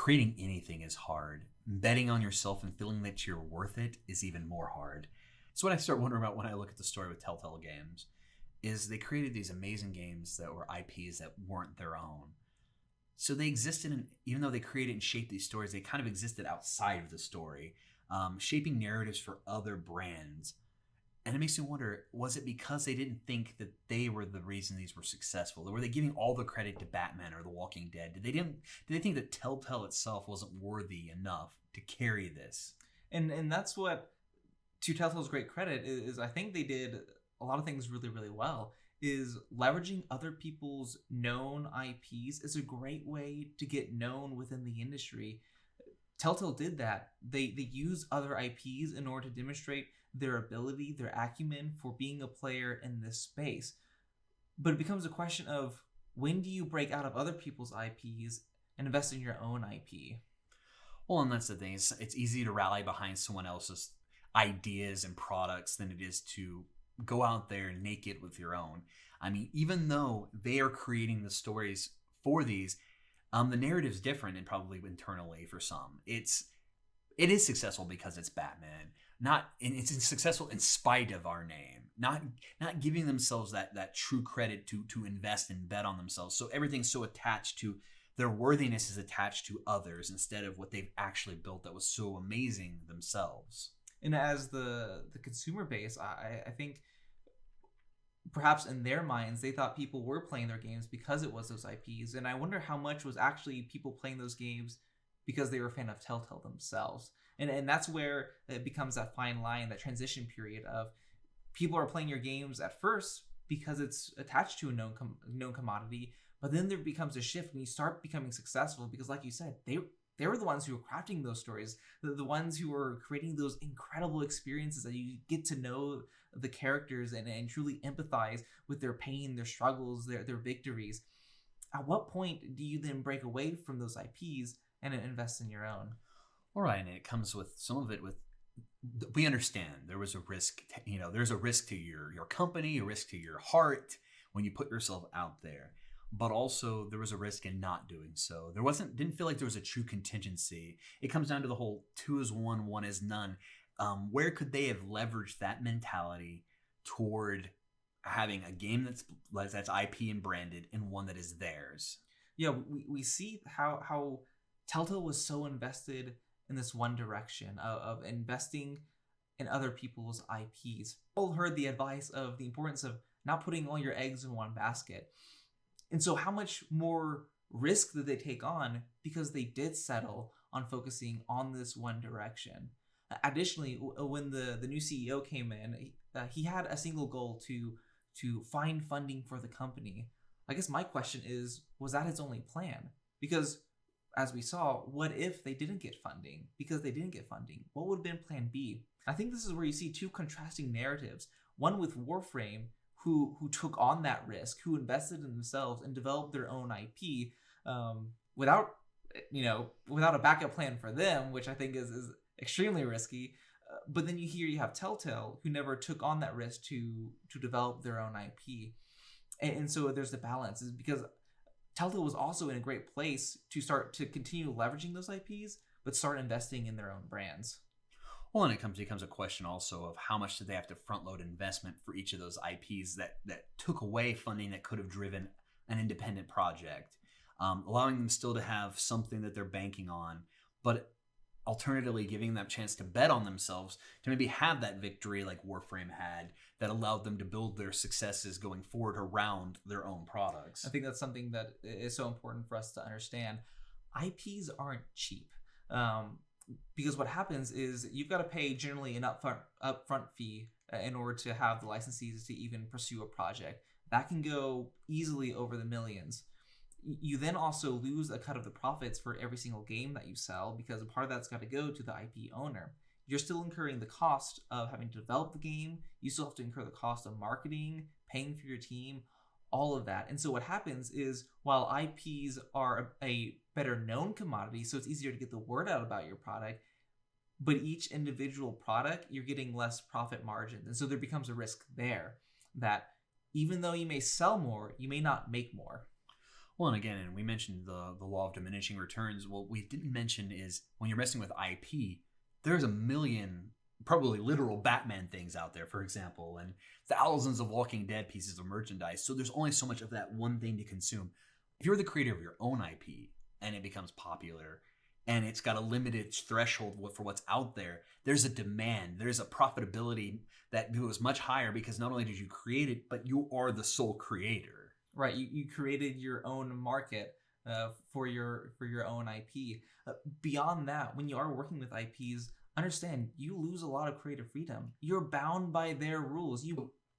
creating anything is hard. Betting on yourself and feeling that you're worth it is even more hard. So what I start wondering about when I look at the story with Telltale Games is they created these amazing games that were IPs that weren't their own. So they existed, even though they created and shaped these stories, they kind of existed outside of the story, shaping narratives for other brands. And it makes me wonder, was it because they didn't think that they were the reason these were successful? Or were they giving all the credit to Batman or The Walking Dead? Did they think that Telltale itself wasn't worthy enough to carry this? And that's what, to Telltale's great credit, is I think they did a lot of things really, really well. Is leveraging other people's known IPs is a great way to get known within the industry. Telltale did that. They use other IPs in order to demonstrate their ability, their acumen for being a player in this space. But it becomes a question of, when do you break out of other people's IPs and invest in your own IP? Well, and that's the thing. It's easy to rally behind someone else's ideas and products than it is to go out there naked with your own. I mean, even though they are creating the stories for these, the narrative's different and probably internally for some. It is successful because it's Batman. It's successful in spite of our name. Not giving themselves that true credit to invest and bet on themselves. So everything's so attached to their worthiness is attached to others instead of what they've actually built that was so amazing themselves. And as the consumer base, I think perhaps in their minds, they thought people were playing their games because it was those IPs. And I wonder how much was actually people playing those games because they were a fan of Telltale themselves. And that's where it becomes that fine line, that transition period of people are playing your games at first because it's attached to a known commodity, but then there becomes a shift when you start becoming successful because, like you said, they were the ones who were crafting those stories, the ones who were creating those incredible experiences that you get to know the characters and truly empathize with their pain, their struggles, their victories. At what point do you then break away from those IPs and invest in your own? All right, and it comes with some of it with, we understand there was a risk, there's a risk to your company, a risk to your heart when you put yourself out there. But also there was a risk in not doing so. Didn't feel like there was a true contingency. It comes down to the whole 2 is 1, 1 is none. Where could they have leveraged that mentality toward having a game that's IP and branded and one that is theirs? Yeah, we see how Telltale was so invested in this one direction of investing in other people's IPs. All heard the advice of the importance of not putting all your eggs in one basket. And so how much more risk did they take on because they did settle on focusing on this one direction? Additionally, when the new CEO came in, he had a single goal to find funding for the company. I guess my question is, was that his only plan? Because as we saw, what if they didn't get funding? Because they didn't get funding, what would have been plan B? I think this is where you see two contrasting narratives. One with Warframe, who took on that risk, who invested in themselves and developed their own IP without a backup plan for them, which I think is extremely risky. But then you have Telltale, who never took on that risk to develop their own IP. And so there's the balance, is because Telltale was also in a great place to start to continue leveraging those IPs, but start investing in their own brands. Well, and it becomes a question also of how much did they have to front load investment for each of those IPs that took away funding that could have driven an independent project, allowing them still to have something that they're banking on, but alternatively giving them a chance to bet on themselves to maybe have that victory like Warframe had that allowed them to build their successes going forward around their own products. I think that's something that is so important for us to understand. IPs aren't cheap. Because what happens is you've got to pay generally an upfront fee in order to have the licensees to even pursue a project. That can go easily over the millions. You then also lose a cut of the profits for every single game that you sell because a part of that's got to go to the IP owner. You're still incurring the cost of having to develop the game. You still have to incur the cost of marketing, paying for your team, all of that. And so what happens is, while IPs are a better known commodity, so it's easier to get the word out about your product, but each individual product, you're getting less profit margins. And so there becomes a risk there that even though you may sell more, you may not make more. Well, and again, and we mentioned the law of diminishing returns. What we didn't mention is when you're messing with IP, there's a million, probably literal Batman things out there, for example, and thousands of Walking Dead pieces of merchandise. So there's only so much of that one thing to consume. If you're the creator of your own IP and it becomes popular and it's got a limited threshold for what's out there, there's a demand, there's a profitability that goes much higher because not only did you create it, but you are the sole creator. Right, you created your own market for your own IP. Beyond that, when you are working with IPs, understand you lose a lot of creative freedom. You're bound by their rules.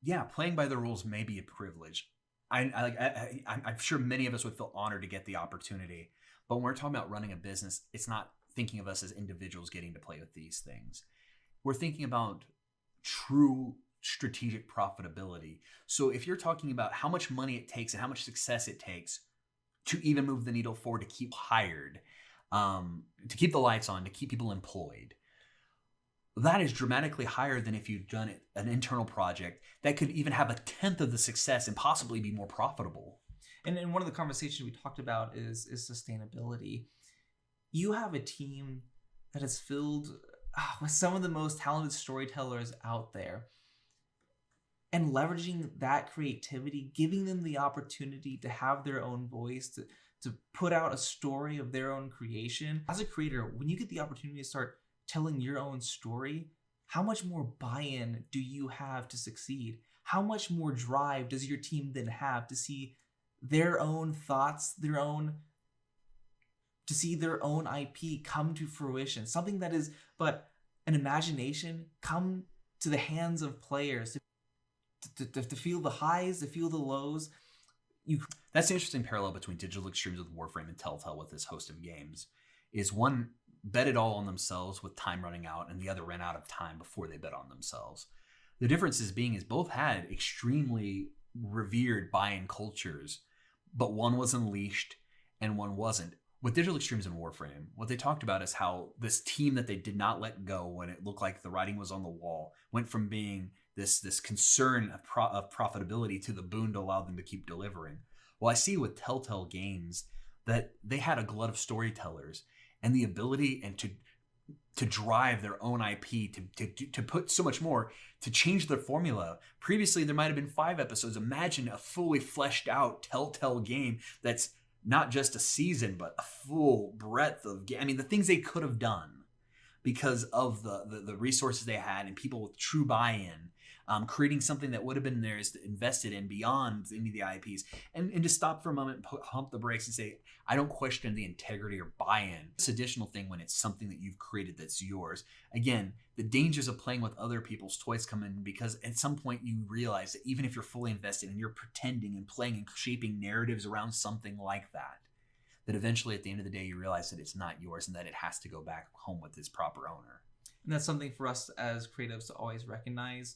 Yeah, playing by the rules may be a privilege. I'm sure many of us would feel honored to get the opportunity, but when we're talking about running a business, it's not thinking of us as individuals getting to play with these things. We're thinking about true strategic profitability. So if you're talking about how much money it takes and how much success it takes to even move the needle forward, to keep hired, to keep the lights on, to keep people employed, that is dramatically higher than if you've done an internal project that could even have a tenth of the success and possibly be more profitable. And one of the conversations we talked about is sustainability. You have a team that is filled with some of the most talented storytellers out there. And leveraging that creativity, giving them the opportunity to have their own voice, to put out a story of their own creation. As a creator, when you get the opportunity to start telling your own story, how much more buy-in do you have to succeed? How much more drive does your team then have to see their own thoughts, to see their own IP come to fruition? Something that is but an imagination come to the hands of players, to feel the highs, to feel the lows. That's an interesting parallel between Digital Extremes with Warframe and Telltale with this host of games. Is one bet it all on themselves with time running out, and the other ran out of time before they bet on themselves. The difference is both had extremely revered buy-in cultures, but one was unleashed and one wasn't. With Digital Extremes and Warframe, what they talked about is how this team that they did not let go when it looked like the writing was on the wall went from being this concern of profitability to the boon to allow them to keep delivering. Well, I see with Telltale Games that they had a glut of storytellers and the ability and to drive their own IP, to put so much more, to change their formula. Previously, there might have been 5 episodes. Imagine a fully fleshed out Telltale game that's not just a season, but a full breadth of game. I mean, the things they could have done because of the resources they had and people with true buy-in. Creating something that would have been theirs, invested in beyond any of the IPs, and to stop for a moment, pump the brakes and say, I don't question the integrity or buy-in. This additional thing when it's something that you've created that's yours. Again, the dangers of playing with other people's toys come in because at some point you realize that even if you're fully invested and you're pretending and playing and shaping narratives around something like that, that eventually at the end of the day you realize that it's not yours and that it has to go back home with its proper owner. And that's something for us as creatives to always recognize.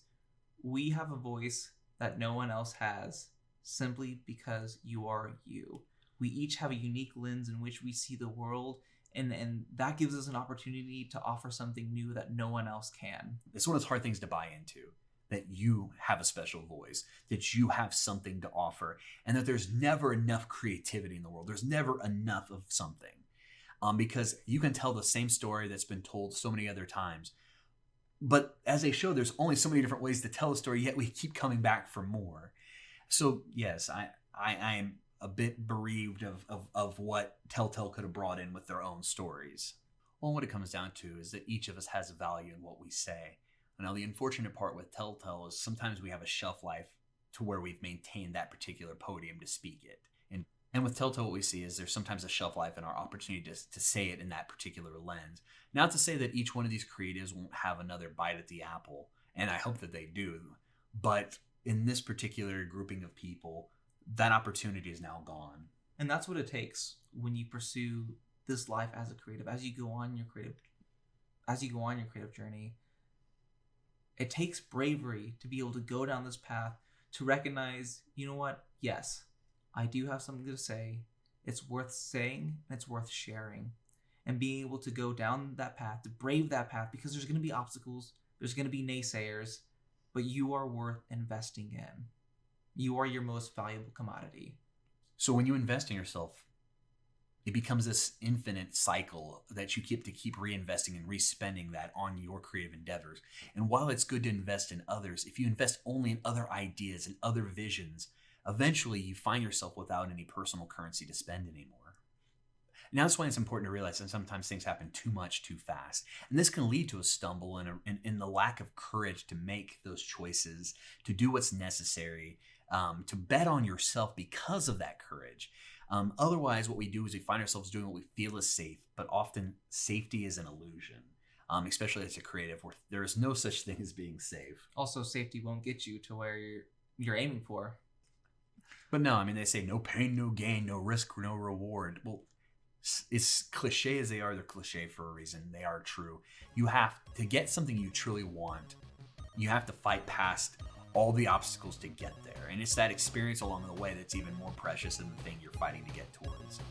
We have a voice that no one else has simply because you are you. We each have a unique lens in which we see the world, and that gives us an opportunity to offer something new that no one else can. It's one of those hard things to buy into, that you have a special voice, that you have something to offer, and that there's never enough creativity in the world. There's never enough of something. Because you can tell the same story that's been told so many other times. But as they show, there's only so many different ways to tell a story, yet we keep coming back for more. So yes, I'm a bit bereaved of what Telltale could have brought in with their own stories. Well, what it comes down to is that each of us has a value in what we say. Now, the unfortunate part with Telltale is sometimes we have a shelf life to where we've maintained that particular podium to speak it. And with Telltale, what we see is there's sometimes a shelf life in our opportunity to say it in that particular lens. Not to say that each one of these creatives won't have another bite at the apple, and I hope that they do. But in this particular grouping of people, that opportunity is now gone. And that's what it takes when you pursue this life as a creative. As you go on your creative journey, it takes bravery to be able to go down this path, to recognize, you know what? Yes, I do have something to say. It's worth saying and it's worth sharing. And being able to go down that path, to brave that path, because there's going to be obstacles, there's going to be naysayers, but you are worth investing in. You are your most valuable commodity. So when you invest in yourself, it becomes this infinite cycle that you keep reinvesting and respending that on your creative endeavors. And while it's good to invest in others, if you invest only in other ideas and other visions, eventually you find yourself without any personal currency to spend anymore. Now that's why it's important to realize that sometimes things happen too much too fast. And this can lead to a stumble and the lack of courage to make those choices, to do what's necessary, to bet on yourself because of that courage. Otherwise, what we do is we find ourselves doing what we feel is safe, but often safety is an illusion, especially as a creative, where there is no such thing as being safe. Also, safety won't get you to where you're aiming for. But no, I mean, they say no pain, no gain, no risk, no reward. Well, as cliche as they are, they're cliche for a reason. They are true. You have to get something you truly want. You have to fight past all the obstacles to get there. And it's that experience along the way that's even more precious than the thing you're fighting to get towards.